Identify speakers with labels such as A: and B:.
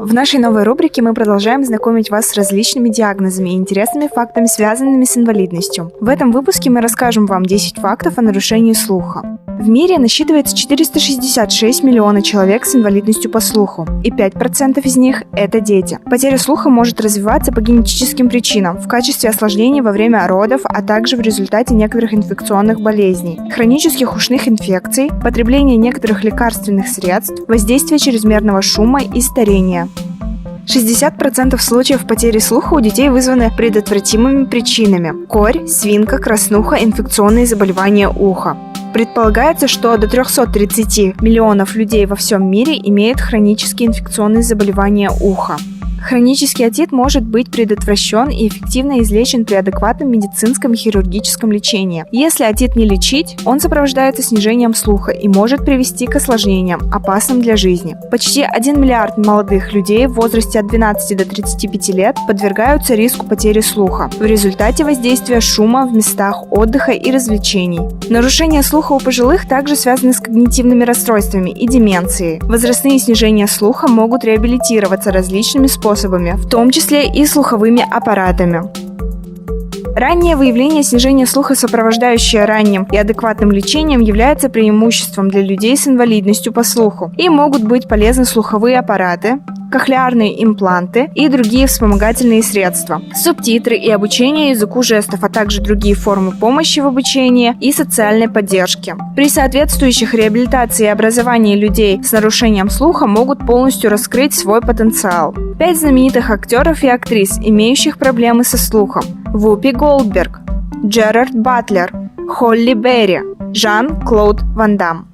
A: В нашей новой рубрике мы продолжаем знакомить вас с различными диагнозами и интересными фактами, связанными с инвалидностью. В этом выпуске мы расскажем вам 10 фактов о нарушении слуха. В мире насчитывается 466 миллионов человек с инвалидностью по слуху, и 5% из них – это дети. Потеря слуха может развиваться по генетическим причинам, в качестве осложнений во время родов, а также в результате некоторых инфекционных болезней, хронических ушных инфекций, потребления некоторых лекарственных средств, воздействия чрезмерного шума и старения. 60% случаев потери слуха у детей вызваны предотвратимыми причинами – корь, свинка, краснуха, инфекционные заболевания уха. Предполагается, что до 330 миллионов людей во всем мире имеют хронические инфекционные заболевания уха. Хронический отит может быть предотвращен и эффективно излечен при адекватном медицинском и хирургическом лечении. Если отит не лечить, он сопровождается снижением слуха и может привести к осложнениям, опасным для жизни. Почти 1 миллиард молодых людей в возрасте от 12 до 35 лет подвергаются риску потери слуха в результате воздействия шума в местах отдыха и развлечений. Нарушения слуха у пожилых также связаны с когнитивными расстройствами и деменцией. Возрастные снижения слуха могут реабилитироваться различными способами, в том числе и слуховыми аппаратами. Раннее выявление снижения слуха, сопровождающее ранним и адекватным лечением, является преимуществом для людей с инвалидностью по слуху. Им могут быть полезны слуховые аппараты, кохлеарные импланты и другие вспомогательные средства, субтитры и обучение языку жестов, а также другие формы помощи в обучении и социальной поддержке. При соответствующих реабилитации и образовании людей с нарушением слуха могут полностью раскрыть свой потенциал. 5 знаменитых актеров и актрис, имеющих проблемы со слухом: Вупи Голдберг, Джерард Батлер, Холли Берри, Жан-Клод Ван Дамм.